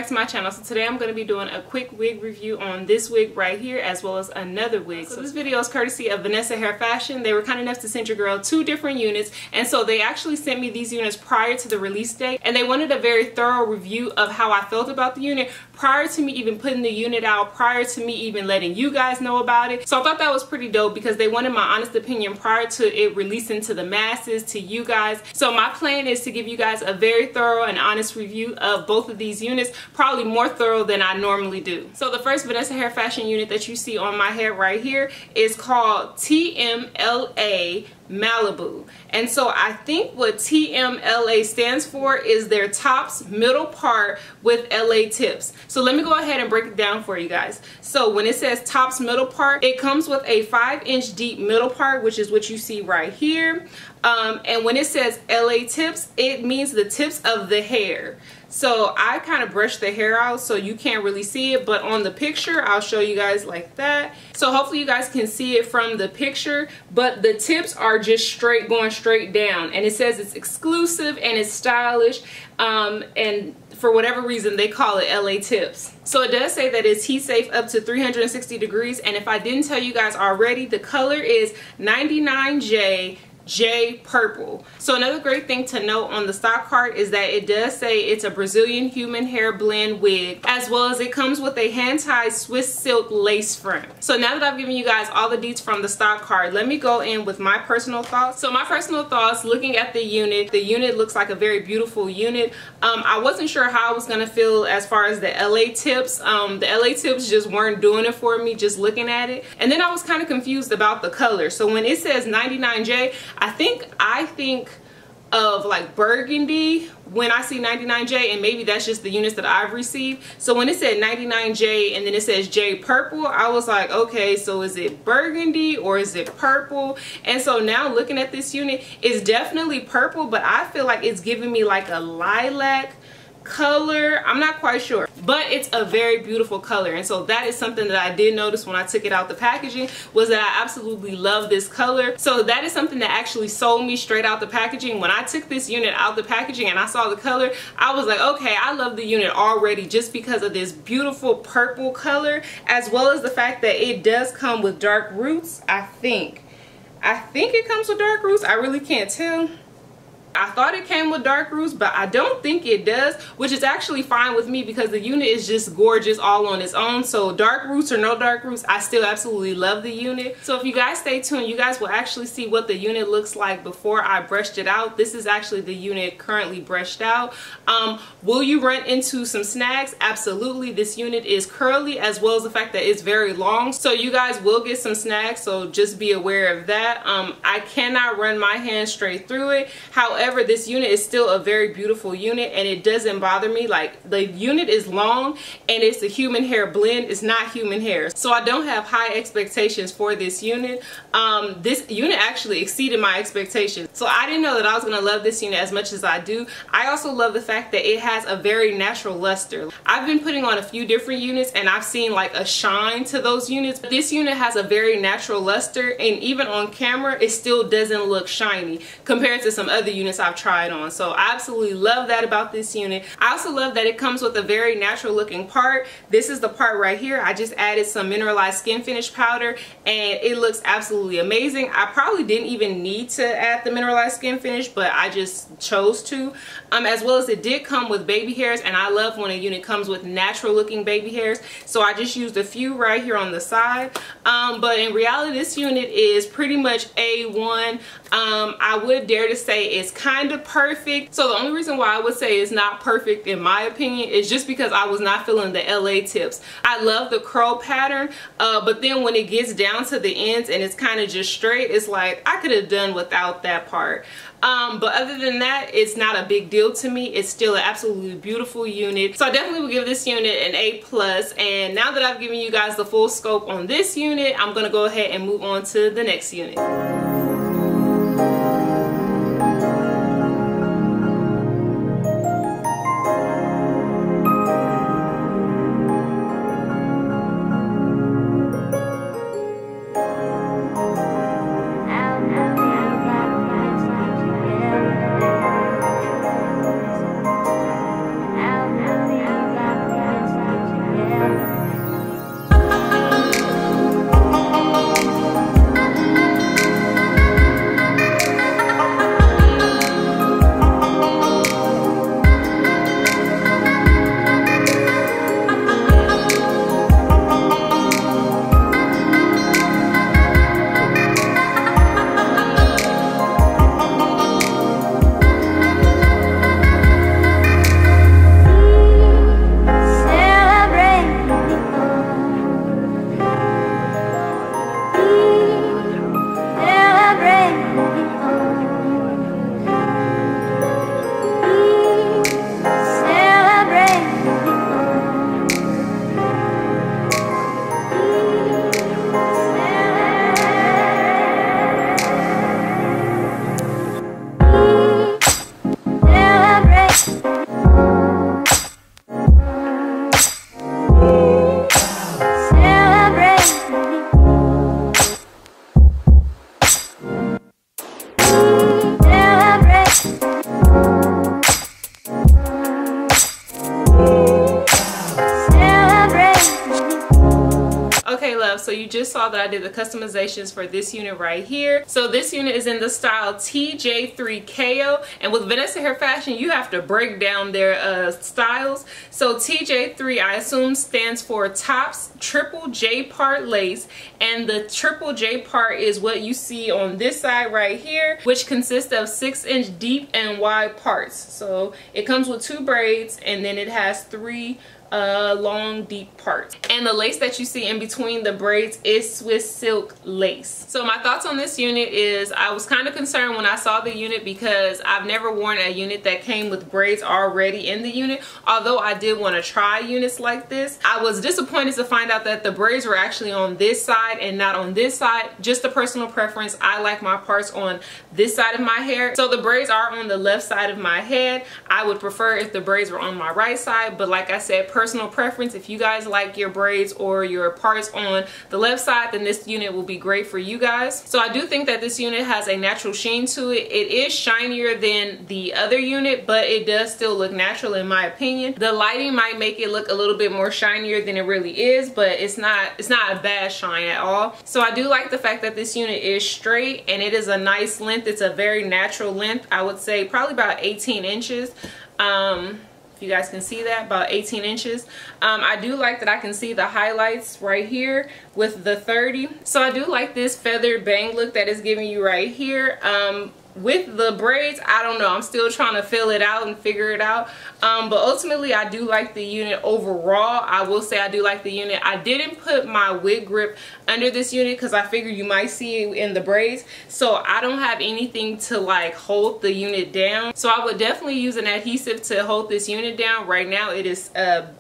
to my channel. So today I'm going to be doing a quick wig review on this wig right here, as well as another wig. So this video is courtesy of Vanessa Hair Fashion. They were kind enough to send your girl 2 different units, and so they actually sent me these units prior to the release date, and they wanted a very thorough review of how I felt about the unit prior to me even putting the unit out, prior to me even letting you guys know about it. So I thought that was pretty dope because they wanted my honest opinion prior to it releasing to the masses, to you guys. So my plan is to give you guys a very thorough and honest review of both of these units, probably more thorough than I normally do. So the first Vanessa Hair Fashion unit that you see on my head right here is called TMLA Malibu. And so I think what TMLA stands for is their tops middle part with LA tips. So let me go ahead and break it down for you guys. So when it says tops middle part, it comes with a 5-inch deep middle part, which is what you see right here. And when it says LA tips, it means the tips of the hair. So I kind of brushed the hair out so you can't really see it, but on the picture I'll show you guys like that. So hopefully you guys can see it from the picture, but the tips are just straight, going straight down, and it says it's exclusive and it's stylish, and for whatever reason they call it LA tips. So it does say that it's heat safe up to 360 degrees, and if I didn't tell you guys already, the color is 99J JPurple. So another great thing to note on the stock card is that it does say it's a Brazilian human hair blend wig, as well as it comes with a hand-tied Swiss silk lace front. So now that I've given you guys all the deets from the stock card, let me go in with my personal thoughts. So my personal thoughts, looking at the unit looks like a very beautiful unit. I wasn't sure how I was gonna feel as far as the LA tips. The LA tips just weren't doing it for me just looking at it. And then I was kind of confused about the color. So when it says 99J, I think of like burgundy when I see 99J, and maybe that's just the units that I've received. So when it said 99J and then it says JPurple, I was like, okay, so is it burgundy or is it purple? And so now looking at this unit, it's definitely purple, but I feel like it's giving me like a lilac color. I'm not quite sure, but it's a very beautiful color. And so that is something that I did notice when I took it out the packaging, was that I absolutely love this color. So that is something that actually sold me straight out the packaging. When I took this unit out the packaging and I saw the color, I was like, okay, I love the unit already just because of this beautiful purple color, as well as the fact that it does come with dark roots. I think it comes with dark roots. I really can't tell. I thought it came with dark roots, but I don't think it does, which is actually fine with me because the unit is just gorgeous all on its own. So dark roots or no dark roots, I still absolutely love the unit. So if you guys stay tuned, you guys will actually see what the unit looks like before I brushed it out. This is actually the unit currently brushed out. Will you run into some snags? Absolutely. This unit is curly, as well as the fact that it's very long, so you guys will get some snags, so just be aware of that. I cannot run my hand straight through it. However, this unit is still a very beautiful unit, and it doesn't bother me. Like, the unit is long and it's a human hair blend. It's not human hair, so I don't have high expectations for this unit. This unit actually exceeded my expectations, so I didn't know that I was gonna love this unit as much as I do. I also love the fact that it has a very natural luster. I've been putting on a few different units and I've seen like a shine to those units. This unit has a very natural luster, and even on camera it still doesn't look shiny compared to some other units I've tried on. So I absolutely love that about this unit. I also love that it comes with a very natural looking part. This is the part right here. I just added some mineralized skin finish powder and it looks absolutely amazing. I probably didn't even need to add the mineralized skin finish, but I just chose to. As well as it did come with baby hairs, and I love when a unit comes with natural looking baby hairs, so I just used a few right here on the side. But in reality, this unit is pretty much A1. I would dare to say it's kind of perfect. So the only reason why I would say it's not perfect in my opinion is just because I was not feeling the LA tips. I love the curl pattern, but then when it gets down to the ends and it's kind of just straight, it's like I could have done without that part. But other than that, it's not a big deal to me. It's still an absolutely beautiful unit. So I definitely would give this unit an A+. And now that I've given you guys the full scope on this unit, I'm gonna go ahead and move on to the next unit. just saw that I did the customizations for this unit right here. So this unit is in the style TJ3 KAYO, and with Vanessa Hair Fashion you have to break down their styles. So TJ3, I assume, stands for tops triple J part lace, and the triple J part is what you see on this side right here, which consists of 6-inch deep and wide parts. So it comes with 2 braids, and then it has 3 long deep parts, and the lace that you see in between the braids is Swiss silk lace. So my thoughts on this unit is, I was kind of concerned when I saw the unit because I've never worn a unit that came with braids already in the unit. Although I did want to try units like this, I was disappointed to find out that the braids were actually on this side and not on this side. Just a personal preference, I like my parts on this side of my hair, so the braids are on the left side of my head. I would prefer if the braids were on my right side, but like I said, personal preference. If you guys like your braids or your parts on the left side, then this unit will be great for you guys. So I do think that this unit has a natural sheen to it. It is shinier than the other unit, but it does still look natural in my opinion. The lighting might make it look a little bit more shinier than it really is, but it's not a bad shine at all. So I do like the fact that this unit is straight and it is a nice length. It's a very natural length. I would say probably about 18 inches. If you guys can see that, about 18 inches. I do like that I can see the highlights right here with the 30. So I do like this feathered bang look that is giving you right here. With the braids, I don't know, I'm still trying to fill it out and figure it out, but ultimately I do like the unit overall. I will say I do like the unit. I didn't put my wig grip under this unit because I figured you might see it in the braids, so I don't have anything to like hold the unit down. So I would definitely use an adhesive to hold this unit down. Right now it is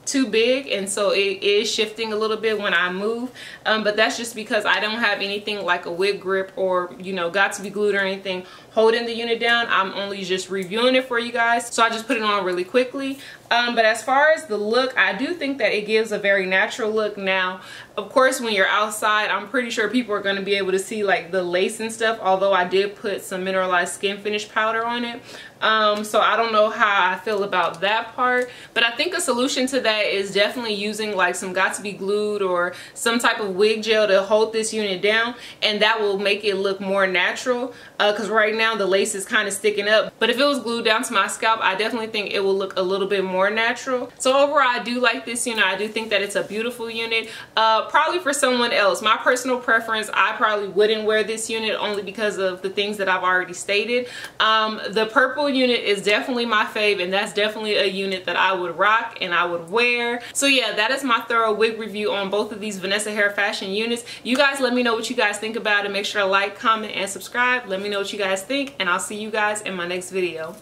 too big, and so it is shifting a little bit when I move, but that's just because I don't have anything like a wig grip or, you know, got to be glued or anything holding the unit down. I'm only just reviewing it for you guys, so I just put it on really quickly. But as far as the look, I do think that it gives a very natural look. Now, of course, when you're outside, I'm pretty sure people are going to be able to see like the lace and stuff, although I did put some mineralized skin finish powder on it. So I don't know how I feel about that part, but I think a solution to that is definitely using like some got to be glued or some type of wig gel to hold this unit down, and that will make it look more natural, because right now the lace is kind of sticking up. But if it was glued down to my scalp, I definitely think it will look a little bit more natural. So overall, I do like this unit. I do think that it's a beautiful unit. Probably for someone else, my personal preference, I probably wouldn't wear this unit only because of the things that I've already stated. The purple unit is definitely my fave, and that's definitely a unit that I would rock and I would wear. So yeah, that is my thorough wig review on both of these Vanessa Hair Fashion units. You guys let me know what you guys think about it. Make sure to like, comment, and subscribe. Let me know what you guys think, and I'll see you guys in my next video.